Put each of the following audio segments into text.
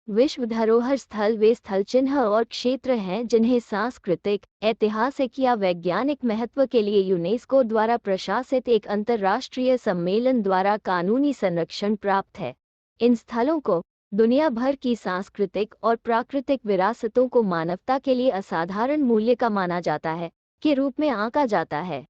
विश्व धरोहर स्थल वे स्थल चिन्ह और क्षेत्र हैं जिन्हें सांस्कृतिक, ऐतिहासिक या वैज्ञानिक महत्व के लिए यूनेस्को द्वारा प्रशासित एक अंतर्राष्ट्रीय सम्मेलन द्वारा कानूनी संरक्षण प्राप्त है। इन स्थलों को दुनिया भर की सांस्कृतिक और प्राकृतिक विरासतों को मानवता के लिए असाधारण मूल्य का माना जाता है के रूप में आंका जाता है।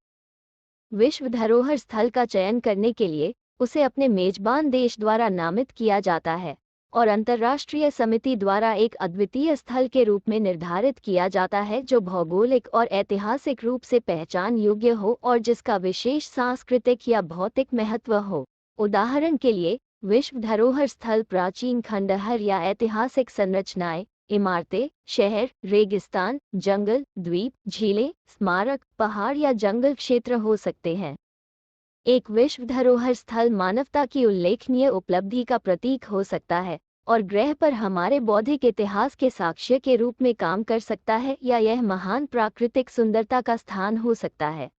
विश्व धरोहर स्थल का चयन करने के लिए उसे अपने मेजबान देश द्वारा नामित किया जाता है और अंतर्राष्ट्रीय समिति द्वारा एक अद्वितीय स्थल के रूप में निर्धारित किया जाता है जो भौगोलिक और ऐतिहासिक रूप से पहचान योग्य हो और जिसका विशेष सांस्कृतिक या भौतिक महत्व हो। उदाहरण के लिए, विश्व धरोहर स्थल प्राचीन खंडहर या ऐतिहासिक संरचनाएं, इमारतें, शहर, रेगिस्तान, जंगल, द्वीप, झीलें, स्मारक, पहाड़ या जंगल क्षेत्र हो सकते हैं। एक विश्व धरोहर स्थल मानवता की उल्लेखनीय उपलब्धि का प्रतीक हो सकता है और ग्रह पर हमारे बौद्धिक इतिहास के साक्ष्य के रूप में काम कर सकता है, या यह महान प्राकृतिक सुंदरता का स्थान हो सकता है।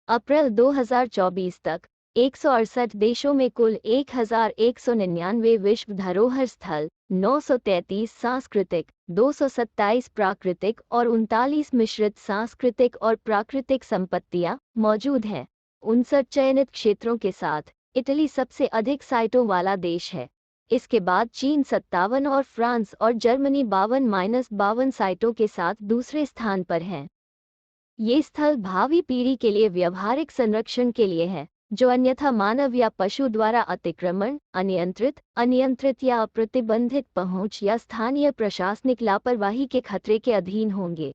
अप्रैल 2024 तक 168 देशों में कुल 1199 विश्व धरोहर स्थल, 933 सांस्कृतिक, 227 प्राकृतिक और 39 मिश्रित सांस्कृतिक और प्राकृतिक संपत्तियां मौजूद हैं। 59 चयनित क्षेत्रों के साथ इटली सबसे अधिक साइटों वाला देश है। इसके बाद चीन 57 और फ्रांस और जर्मनी 52-52 साइटों के साथ दूसरे स्थान पर हैं। ये स्थल भावी पीढ़ी के लिए व्यवहारिक संरक्षण के लिए है, जो अन्यथा मानव या पशु द्वारा अतिक्रमण, अनियंत्रित या अप्रतिबंधित पहुंच या स्थानीय प्रशासनिक लापरवाही के खतरे के अधीन होंगे।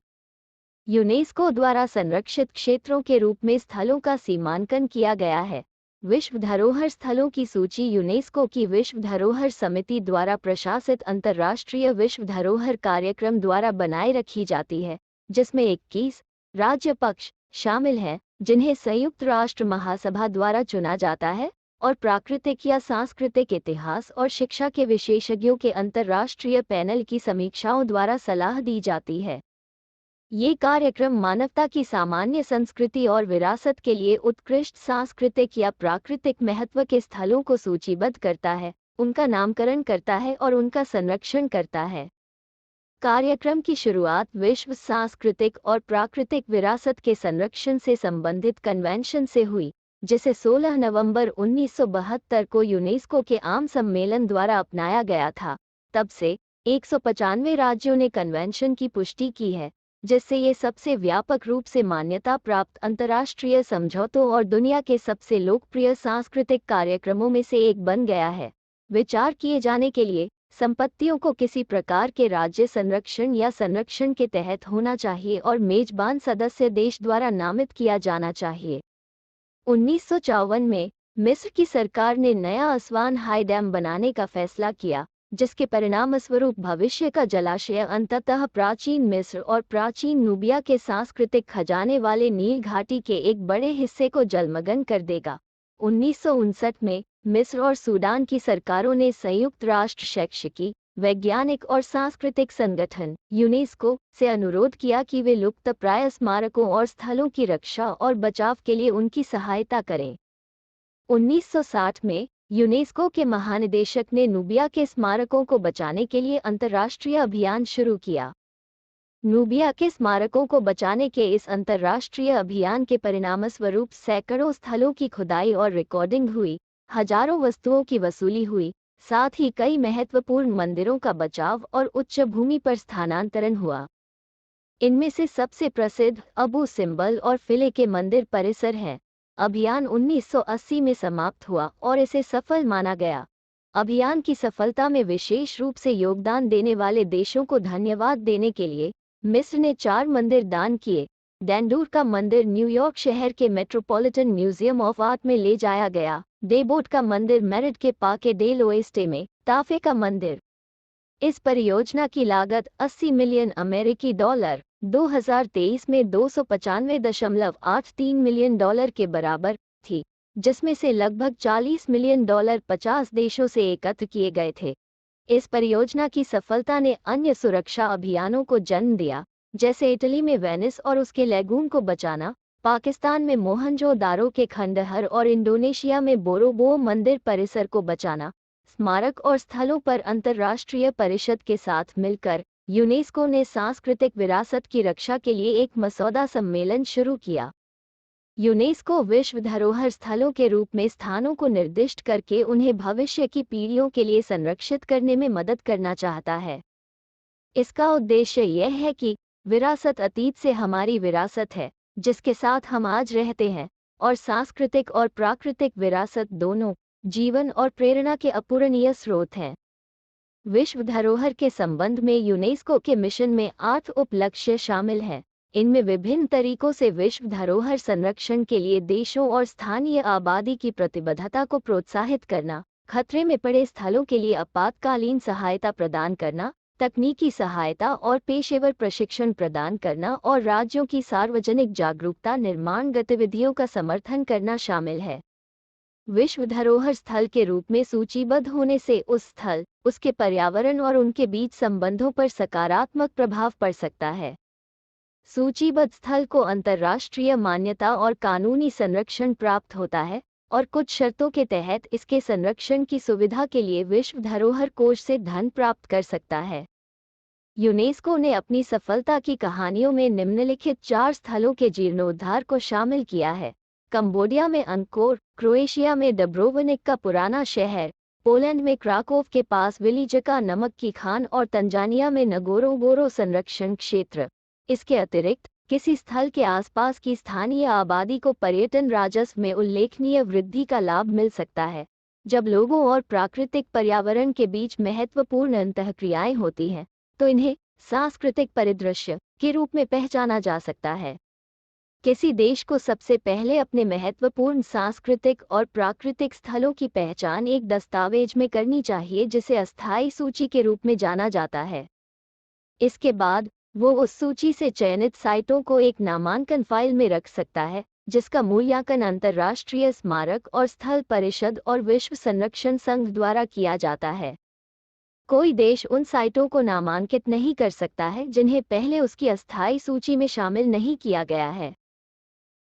यूनेस्को द्वारा संरक्षित क्षेत्रों के रूप में स्थलों का सीमांकन किया गया है। विश्व धरोहर स्थलों की सूची यूनेस्को की विश्व धरोहर समिति द्वारा प्रशासित अंतर्राष्ट्रीय विश्व धरोहर कार्यक्रम द्वारा बनाए रखी जाती है, जिसमें 21 राज्य पक्ष शामिल हैं, जिन्हें संयुक्त राष्ट्र महासभा द्वारा चुना जाता है और प्राकृतिक या सांस्कृतिक इतिहास और शिक्षा के विशेषज्ञों के अंतर्राष्ट्रीय पैनल की समीक्षाओं द्वारा सलाह दी जाती है। ये कार्यक्रम मानवता की सामान्य संस्कृति और विरासत के लिए उत्कृष्ट सांस्कृतिक या प्राकृतिक महत्व के स्थलों को सूचीबद्ध करता है, उनका नामकरण करता है और उनका संरक्षण करता है। कार्यक्रम की शुरुआत विश्व सांस्कृतिक और प्राकृतिक विरासत के संरक्षण से संबंधित कन्वेंशन से हुई, जिसे 16 नवंबर 1972 को यूनेस्को के आम सम्मेलन द्वारा अपनाया गया था। तब से 195 राज्यों ने कन्वेंशन की पुष्टि की है, जिससे ये सबसे व्यापक रूप से मान्यता प्राप्त अंतर्राष्ट्रीय समझौतों और दुनिया के सबसे लोकप्रिय सांस्कृतिक कार्यक्रमों में से एक बन गया है। विचार किए जाने के लिए संपत्तियों को किसी प्रकार के राज्य संरक्षण या संरक्षण के तहत होना चाहिए और मेजबान सदस्य देश द्वारा नामित किया जाना चाहिए। 1954 में मिस्र की सरकार ने नया असवान हाई डैम बनाने का फैसला किया, जिसके परिणामस्वरूप भविष्य का जलाशय अंततः प्राचीन मिस्र और प्राचीन नूबिया के सांस्कृतिक खजाने वाले नील घाटी के एक बड़े हिस्से को जलमग्न कर देगा। 1959 में मिस्र और सूडान की सरकारों ने संयुक्त राष्ट्र शैक्षिकी, वैज्ञानिक और सांस्कृतिक संगठन यूनेस्को से अनुरोध किया कि वे लुप्तप्राय स्मारकों और स्थलों की रक्षा और बचाव के लिए उनकी सहायता करें। 1960 में यूनेस्को के महानिदेशक ने नूबिया के स्मारकों को बचाने के लिए अंतर्राष्ट्रीय अभियान शुरू किया। नूबिया के स्मारकों को बचाने के इस अंतर्राष्ट्रीय अभियान के परिणामस्वरूप सैकड़ों स्थलों की खुदाई और रिकॉर्डिंग हुई, हजारों वस्तुओं की वसूली हुई, साथ ही कई महत्वपूर्ण मंदिरों का बचाव और उच्च भूमि पर स्थानांतरण हुआ। इनमें से सबसे प्रसिद्ध अबू सिम्बल और फिले के मंदिर परिसर हैं। अभियान 1980 में समाप्त हुआ और इसे सफल माना गया। अभियान की सफलता में विशेष रूप से योगदान देने वाले देशों को धन्यवाद देने के लिए मिस्र ने 4 मंदिर दान किए। डेंडूर का मंदिर न्यूयॉर्क शहर के मेट्रोपॉलिटन म्यूजियम ऑफ आर्ट में ले जाया गया। डेबोट का मंदिर मेरिड के पार्के डेल ओएस्टे में, ताफे का मंदिर। इस परियोजना की लागत 80 मिलियन अमेरिकी डॉलर 2023 में $295.83 मिलियन के बराबर थी, जिसमें से लगभग $40 मिलियन 50 देशों से एकत्र किए गए थे। इस परियोजना की सफलता ने अन्य सुरक्षा अभियानों को जन्म दिया, जैसे इटली में वेनिस और उसके लैगून को बचाना, पाकिस्तान में मोहनजोदारो के खंडहर और इंडोनेशिया में बोरोबुओ मंदिर परिसर को बचाना। स्मारक और स्थलों पर अंतर्राष्ट्रीय परिषद के साथ मिलकर यूनेस्को ने सांस्कृतिक विरासत की रक्षा के लिए एक मसौदा सम्मेलन शुरू किया। यूनेस्को विश्व धरोहर स्थलों के रूप में स्थानों को निर्दिष्ट करके उन्हें भविष्य की पीढ़ियों के लिए संरक्षित करने में मदद करना चाहता है। इसका उद्देश्य यह है कि विरासत अतीत से हमारी विरासत है, जिसके साथ हम आज रहते हैं, और सांस्कृतिक और प्राकृतिक विरासत दोनों जीवन और प्रेरणा के अपूरणीय स्रोत हैं। विश्व धरोहर के संबंध में यूनेस्को के मिशन में 8 उपलक्ष्य शामिल हैं। इनमें विभिन्न तरीकों से विश्व धरोहर संरक्षण के लिए देशों और स्थानीय आबादी की प्रतिबद्धता को प्रोत्साहित करना, खतरे में पड़े स्थलों के लिए आपातकालीन सहायता प्रदान करना, तकनीकी सहायता और पेशेवर प्रशिक्षण प्रदान करना और राज्यों की सार्वजनिक जागरूकता निर्माण गतिविधियों का समर्थन करना शामिल है। विश्व धरोहर स्थल के रूप में सूचीबद्ध होने से उस स्थल, उसके पर्यावरण और उनके बीच संबंधों पर सकारात्मक प्रभाव पड़ सकता है। सूचीबद्ध स्थल को अंतर्राष्ट्रीय मान्यता और कानूनी संरक्षण प्राप्त होता है और कुछ शर्तों के तहत इसके संरक्षण की सुविधा के लिए विश्व धरोहर कोष से धन प्राप्त कर सकता है। यूनेस्को ने अपनी सफलता की कहानियों में निम्नलिखित 4 स्थलों के जीर्णोद्धार को शामिल किया है: कंबोडिया में अंकोर, क्रोएशिया में डब्रोवनिक का पुराना शहर, पोलैंड में क्राकोव के पास विलिजका नमक की खान और तंजानिया में नगोरोंगोरो संरक्षण क्षेत्र। इसके अतिरिक्त किसी स्थल के आसपास की स्थानीय आबादी को पर्यटन राजस्व में उल्लेखनीय वृद्धि का लाभ मिल सकता है, जब लोगों और प्राकृतिक पर्यावरण के बीच महत्वपूर्ण अंतःक्रियाएं होती हैं, तो इन्हें सांस्कृतिक परिदृश्य के रूप में पहचाना जा सकता है। किसी देश को सबसे पहले अपने महत्वपूर्ण सांस्कृतिक और प्राकृतिक स्थलों की पहचान एक दस्तावेज में करनी चाहिए, जिसे अस्थायी सूची के रूप में जाना जाता है। इसके बाद वो उस सूची से चयनित साइटों को एक नामांकन फाइल में रख सकता है, जिसका मूल्यांकन अंतर्राष्ट्रीय स्मारक और स्थल परिषद और विश्व संरक्षण संघ द्वारा किया जाता है। कोई देश उन साइटों को नामांकित नहीं कर सकता है जिन्हें पहले उसकी अस्थायी सूची में शामिल नहीं किया गया है।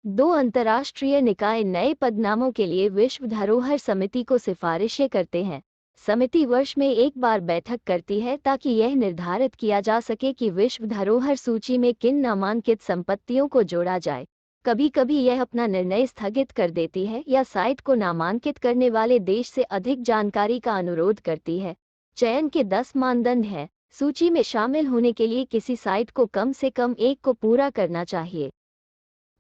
2 अंतर्राष्ट्रीय निकाय नए पदनामों के लिए विश्व धरोहर समिति को सिफारिशें करते हैं। समिति वर्ष में एक बार बैठक करती है ताकि यह निर्धारित किया जा सके कि विश्व धरोहर सूची में किन नामांकित संपत्तियों को जोड़ा जाए। कभी-कभी यह अपना निर्णय स्थगित कर देती है या साइट को नामांकित करने वाले देश से अधिक जानकारी का अनुरोध करती है। चयन के 10 मानदंड हैं। सूची में शामिल होने के लिए किसी साइट को कम से कम एक को पूरा करना चाहिए।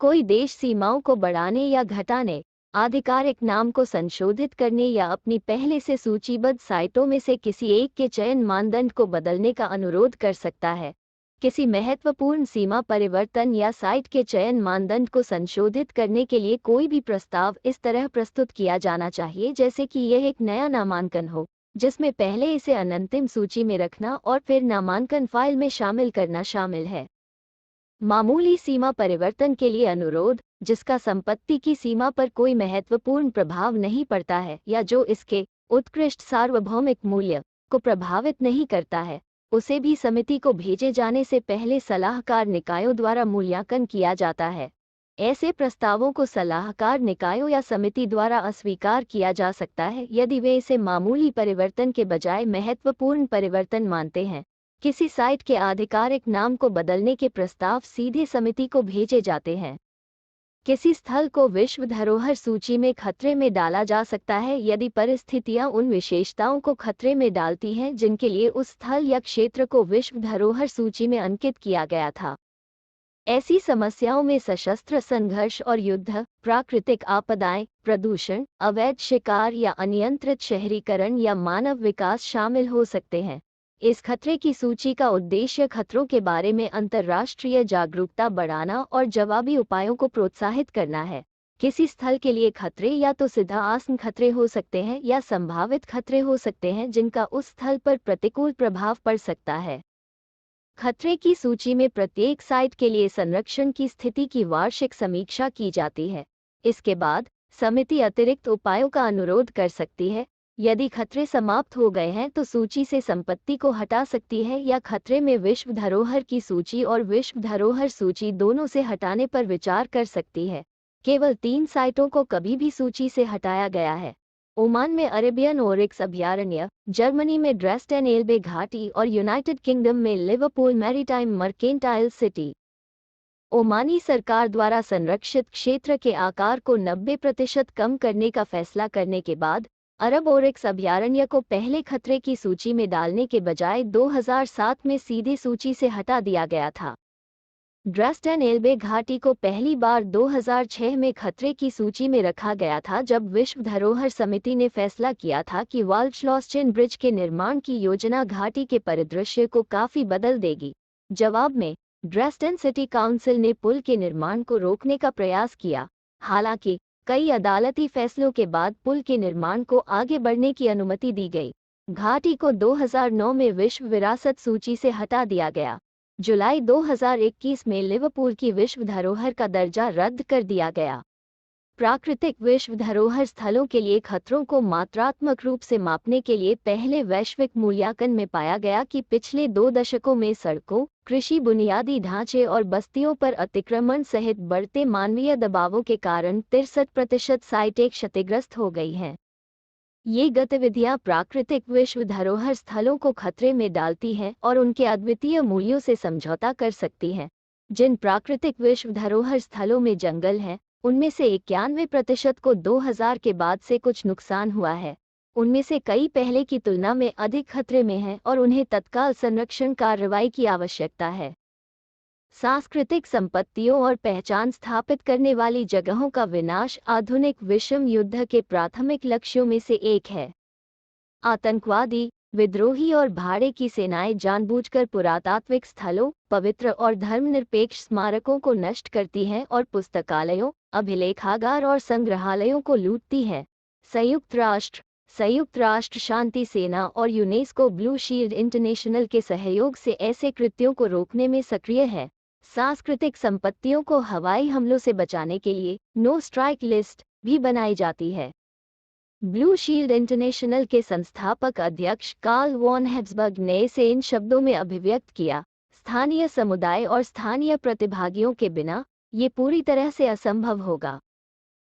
कोई देश सीमाओं को बढ़ाने या घटाने, आधिकारिक नाम को संशोधित करने या अपनी पहले से सूचीबद्ध साइटों में से किसी एक के चयन मानदंड को बदलने का अनुरोध कर सकता है। किसी महत्वपूर्ण सीमा परिवर्तन या साइट के चयन मानदंड को संशोधित करने के लिए कोई भी प्रस्ताव इस तरह प्रस्तुत किया जाना चाहिए जैसे कि यह एक नया नामांकन हो, जिसमें पहले इसे अनंतिम सूची में रखना और फिर नामांकन फाइल में शामिल करना शामिल है। मामूली सीमा परिवर्तन के लिए अनुरोध, जिसका संपत्ति की सीमा पर कोई महत्वपूर्ण प्रभाव नहीं पड़ता है या जो इसके उत्कृष्ट सार्वभौमिक मूल्य को प्रभावित नहीं करता है, उसे भी समिति को भेजे जाने से पहले सलाहकार निकायों द्वारा मूल्यांकन किया जाता है। ऐसे प्रस्तावों को सलाहकार निकायों या समिति द्वारा अस्वीकार किया जा सकता है यदि वे इसे मामूली परिवर्तन के बजाय महत्वपूर्ण परिवर्तन मानते हैं। किसी साइट के आधिकारिक नाम को बदलने के प्रस्ताव सीधे समिति को भेजे जाते हैं। किसी स्थल को विश्व धरोहर सूची में खतरे में डाला जा सकता है यदि परिस्थितियां उन विशेषताओं को खतरे में डालती हैं जिनके लिए उस स्थल या क्षेत्र को विश्व धरोहर सूची में अंकित किया गया था। ऐसी समस्याओं में सशस्त्र संघर्ष और युद्ध, प्राकृतिक आपदाएं, प्रदूषण, अवैध शिकार या अनियंत्रित शहरीकरण या मानव विकास शामिल हो सकते हैं। इस खतरे की सूची का उद्देश्य खतरों के बारे में अंतर्राष्ट्रीय जागरूकता बढ़ाना और जवाबी उपायों को प्रोत्साहित करना है। किसी स्थल के लिए खतरे या तो सीधा आसन खतरे हो सकते हैं या संभावित खतरे हो सकते हैं जिनका उस स्थल पर प्रतिकूल प्रभाव पड़ सकता है। खतरे की सूची में प्रत्येक साइट के लिए संरक्षण की स्थिति की वार्षिक समीक्षा की जाती है। इसके बाद समिति अतिरिक्त उपायों का अनुरोध कर सकती है। यदि खतरे समाप्त हो गए हैं तो सूची से संपत्ति को हटा सकती है या खतरे में विश्व धरोहर की सूची और विश्व धरोहर सूची दोनों से हटाने पर विचार कर सकती है। केवल 3 साइटों को कभी भी सूची से हटाया गया है। ओमान में अरेबियन ओरिक्स अभयारण्य, जर्मनी में ड्रेस्डेन एल्बे घाटी और यूनाइटेड किंगडम में Liverpool maritime mercantile city. Omani सरकार द्वारा संरक्षित क्षेत्र के आकार को 90% कम करने का फैसला करने के बाद अरब ओरिक्स अभयारण्य को पहले खतरे की सूची में डालने के बजाय 2007 में सीधी सूची से हटा दिया गया था। ड्रेस्डेन एल्बे घाटी को पहली बार 2006 में खतरे की सूची में रखा गया था, जब विश्व धरोहर समिति ने फैसला किया था कि वाल्डश्लॉसचेन ब्रिज के निर्माण की योजना घाटी के परिदृश्य को काफी बदल देगी। जवाब में ड्रेस्डेन सिटी काउंसिल ने पुल के निर्माण को रोकने का प्रयास किया। हालांकि कई अदालती फैसलों के बाद पुल के निर्माण को आगे बढ़ने की अनुमति दी गई। घाटी को 2009 में विश्व विरासत सूची से हटा दिया गया। जुलाई 2021 में लिवरपूल की विश्व धरोहर का दर्जा रद्द कर दिया गया। प्राकृतिक विश्व धरोहर स्थलों के लिए खतरों को मात्रात्मक रूप से मापने के लिए पहले वैश्विक मूल्यांकन में पाया गया कि पिछले 2 दशकों में सड़कों, कृषि बुनियादी ढांचे और बस्तियों पर अतिक्रमण सहित बढ़ते मानवीय दबावों के कारण 63% साइटें क्षतिग्रस्त हो गई हैं। ये गतिविधियां प्राकृतिक विश्व धरोहर स्थलों को खतरे में डालती हैं और उनके अद्वितीय मूल्यों से समझौता कर सकती हैं। जिन प्राकृतिक विश्व धरोहर स्थलों में जंगल हैं, उनमें से 91% को 2000 के बाद से कुछ नुकसान हुआ है। उनमें से कई पहले की तुलना में अधिक खतरे में हैं और उन्हें तत्काल संरक्षण कार्रवाई की आवश्यकता है। सांस्कृतिक संपत्तियों और पहचान स्थापित करने वाली जगहों का विनाश आधुनिक विश्व युद्ध के प्राथमिक लक्ष्यों में से एक है। आतंकवादी, विद्रोही और भाड़े की सेनाएं जानबूझकर पुरातात्विक स्थलों, पवित्र और धर्मनिरपेक्ष स्मारकों को नष्ट करती हैं और पुस्तकालयों, अभिलेखागार और संग्रहालयों को लूटती हैं। संयुक्त राष्ट्र शांति सेना और यूनेस्को ब्लू शील्ड इंटरनेशनल के सहयोग से ऐसे कृत्यों को रोकने में सक्रिय है। सांस्कृतिक संपत्तियों को हवाई हमलों से बचाने के लिए नो स्ट्राइक लिस्ट भी बनाई जाती है। ब्लू शील्ड इंटरनेशनल के संस्थापक अध्यक्ष कार्ल वॉन हेब्सबर्ग ने इसे इन शब्दों में अभिव्यक्त किया: स्थानीय समुदाय और स्थानीय प्रतिभागियों के बिना ये पूरी तरह से असंभव होगा।